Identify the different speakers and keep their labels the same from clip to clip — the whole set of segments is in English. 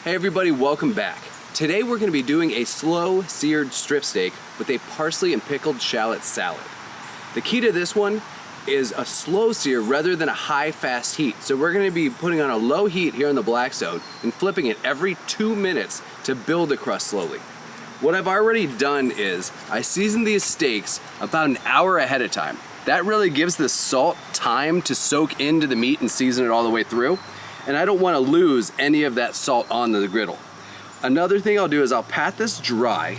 Speaker 1: Hey everybody, welcome back. Today we're going to be doing a slow seared strip steak with a parsley and pickled shallot salad. The key to this one is a slow sear rather than a high fast heat. So we're going to be putting on a low heat here in the Blackstone and flipping it every 2 minutes to build the crust slowly. What I've already done is I season these steaks about an hour ahead of time. That really gives the salt time to soak into the meat and season it all the way through. And I don't want to lose any of that salt on the griddle. Another thing I'll do is I'll pat this dry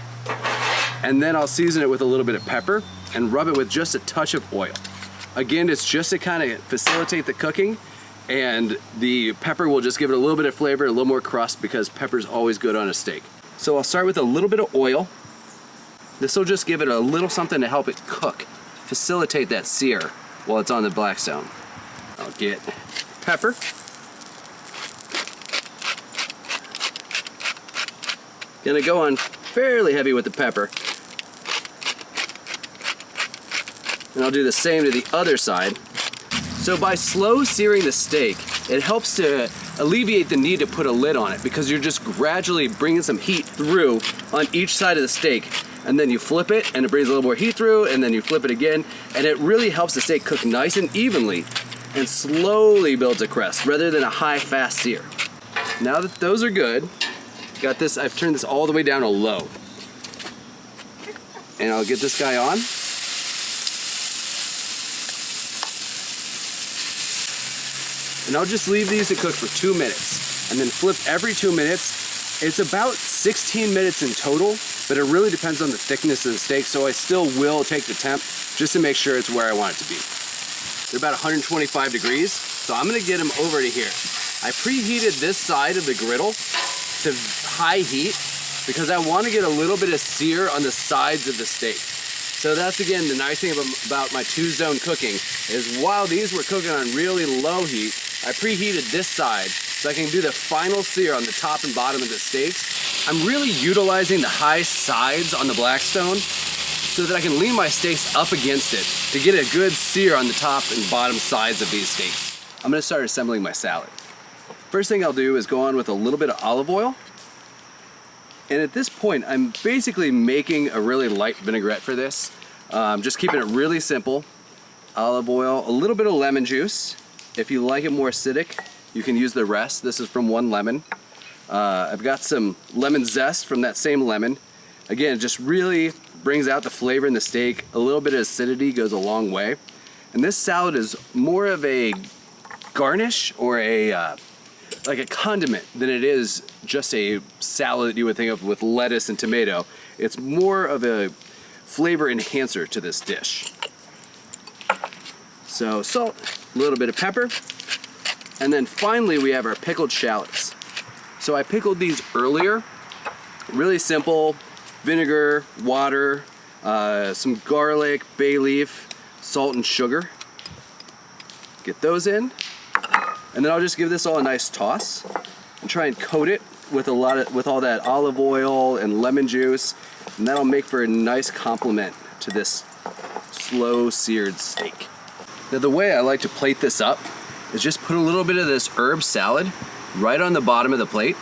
Speaker 1: and then I'll season it with a little bit of pepper and rub it with just a touch of oil. Again, it's just to kind of facilitate the cooking, and the pepper will just give it a little bit of flavor, a little more crust, because pepper's always good on a steak. So I'll start with a little bit of oil. This will just give it a little something to help it cook, facilitate that sear while it's on the Blackstone. I'll get pepper. Gonna go on fairly heavy with the pepper. And I'll do the same to the other side. So by slow searing the steak, it helps to alleviate the need to put a lid on it, because you're just gradually bringing some heat through on each side of the steak, and then you flip it and it brings a little more heat through, and then you flip it again, and it really helps the steak cook nice and evenly and slowly builds a crust rather than a high fast sear. Now that those are good, got this, I've turned this all the way down to low. And I'll get this guy on. And I'll just leave these to cook for 2 minutes and then flip every 2 minutes. It's about 16 minutes in total, but it really depends on the thickness of the steak, so I still will take the temp just to make sure it's where I want it to be. They're about 125 degrees, so I'm gonna get them over to here. I preheated this side of the griddle to high heat because I want to get a little bit of sear on the sides of the steak. So that's, again, the nice thing about my 2-zone cooking is while these were cooking on really low heat, I preheated this side so I can do the final sear on the top and bottom of the steaks. I'm really utilizing the high sides on the Blackstone so that I can lean my steaks up against it to get a good sear on the top and bottom sides of these steaks. I'm going to start assembling my salad. First thing I'll do is go on with a little bit of olive oil. And at this point, I'm basically making a really light vinaigrette for this. Just keeping it really simple. Olive oil, a little bit of lemon juice. If you like it more acidic, you can use the rest. This is from 1 lemon. I've got some lemon zest from that same lemon. Again, it just really brings out the flavor in the steak. A little bit of acidity goes a long way. And this salad is more of a garnish or like a condiment than it is just a salad that you would think of with lettuce and tomato. It's more of a flavor enhancer to this dish. So salt, a little bit of pepper, and then finally we have our pickled shallots. So I pickled these earlier. Really simple: vinegar, water, some garlic, bay leaf, salt and sugar. Get those in. And then I'll just give this all a nice toss and try and coat it with all that olive oil and lemon juice, and that'll make for a nice complement to this slow seared steak. Now the way I like to plate this up is just put a little bit of this herb salad right on the bottom of the plate.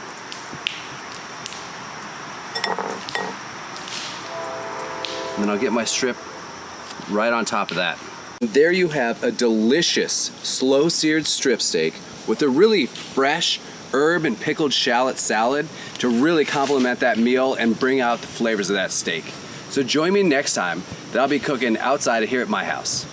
Speaker 1: And then I'll get my strip right on top of that. There you have a delicious slow seared strip steak with a really fresh herb and pickled shallot salad to really complement that meal and bring out the flavors of that steak. So join me next time that I'll be cooking outside of here at my house.